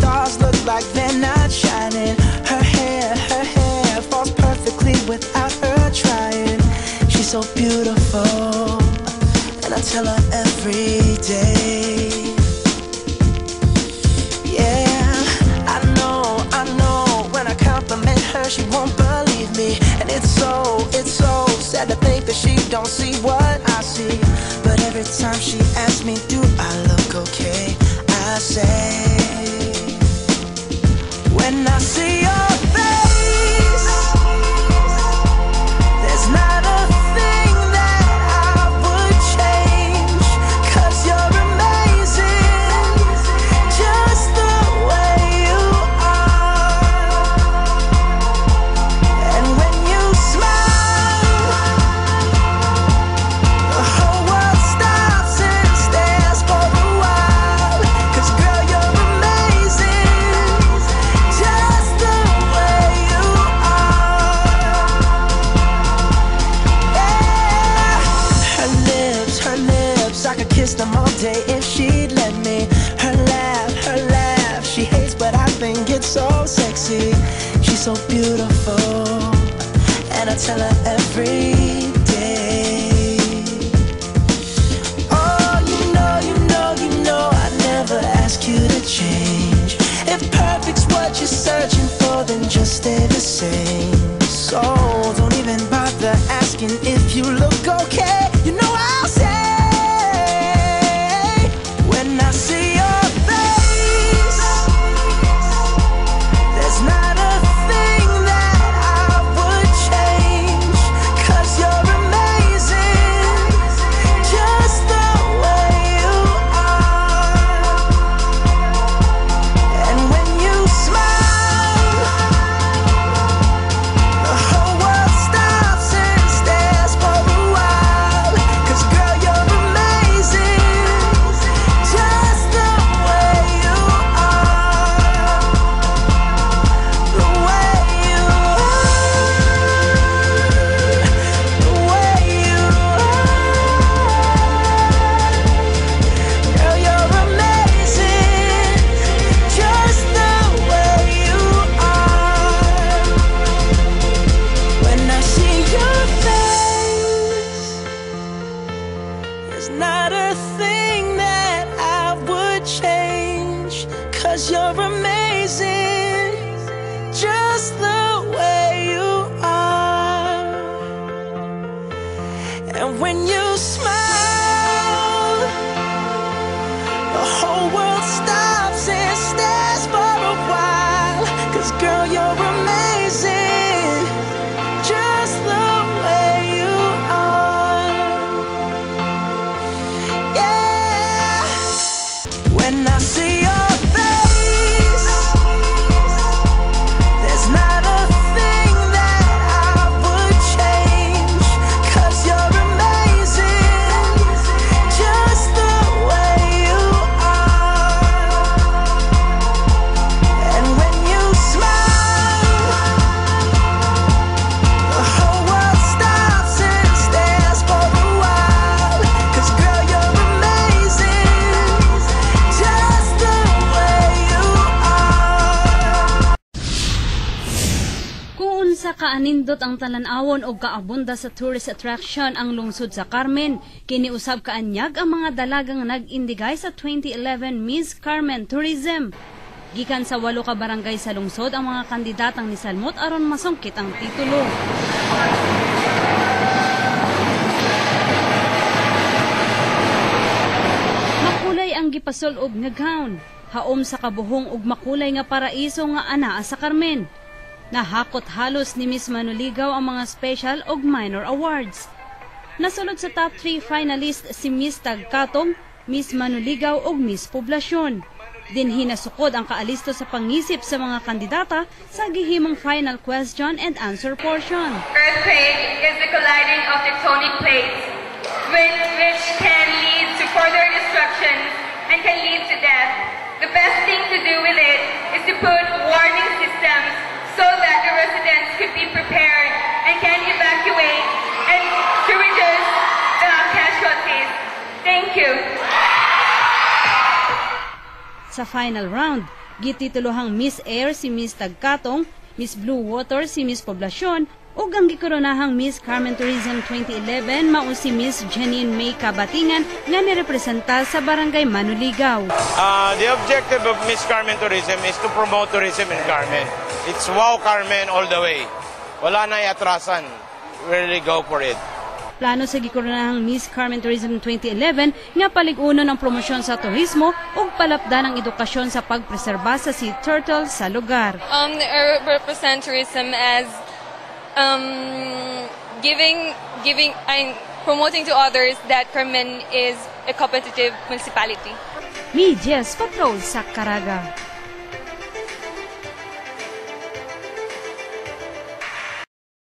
stars look like they're not shining. Her hair falls perfectly without her trying. She's so beautiful, and I tell her every day. Yeah, I know, when I compliment her, she won't believe me. And it's so sad to think that she don't see what I see. But every time she asks me, do I look okay, I say, when I see your face, there's not a thing that I would change, 'cause you're amazing, just the way you are. And when you smile, the whole world stops and stares for a while. 'Cause girl, you're amazing, just the way you are. Yeah. Her lips, I could kiss them all day if she'd let me. Her laugh, she hates but I think it's so sexy. She's so beautiful, and I tell her every day. Oh, you know, I never ask you to change. If perfect's what you're searching for, then just stay the same. So don't even bother asking if you look okay. You know I'll say, when I see your face, there's not a thing that I would change, 'cause you're amazing, just the way you are. And when you smile, the whole world stops and stares for a while. 'Cause girl, you're amazing, just the way you are. The way you are, the way you are. Girl, you're amazing, just the way you are. When I see your face, there's not a thing that I would change, 'cause you're amazing, just the way you are. And when you smile, the whole world stops and stares for a while. 'Cause girl, you're amazing, just the way you are. Yeah. When I see your face, there's not a thing that I would change, 'cause you're amazing, just the way you are. And when you smile, the whole world stops and stares for a while. 'Cause girl, you're amazing, just the way you are. Kung unsa kaanindot ang talan-awon o kaabunda sa tourist attraction ang lungsod sa Carmen, kiniusab kaanyag ang mga dalagang nag-indigay sa 2011 Miss Carmen Tourism. Gikan sa 8 ka barangay sa lungsod ang mga kandidatang nisalmot aron masungkit ang titulo. Makulay ang gipasol og nga gown, haom sa kabuhong ug makulay nga paraiso nga anaa sa Carmen. Nahakot halos ni Miss Manuligaw ang mga special ug minor awards. Nasulod sa top 3 finalist si Miss Tagkatong, Miss Manuligaw ug Miss Poblasyon. Dinhi nasukod ang kaalisto sa pangisip sa mga kandidata sa gihimong final question and answer portion. Earthquake is the colliding of tectonic plates, which can lead to further destruction and can lead to death. The best thing to do with it is to put warning systems so that the residents could be prepared and can evacuate and to reduce the casualties. Thank you. Sa final round, Gititulohang Miss Air si Miss Tagkatong, Miss Blue Water si Miss Poblasyon, ug ang gikoronahang Miss Carmen Tourism 2011 mao si Miss Janine May Kabatingan nga nirepresenta sa Barangay Manuligaw. The objective of Miss Carmen Tourism is to promote tourism in Carmen. It's wow Carmen all the way. Wala na iatrasan. Really go for it. Plano sa gikoronahang Miss Carmen Tourism 2011 nga paliguno ng promosyon sa turismo ug palapdan ng edukasyon sa pagpreserba sa sea turtle sa lugar. I represent tourism as promoting to others that Carmen is a competitive municipality. Medias Patrol sa Caraga.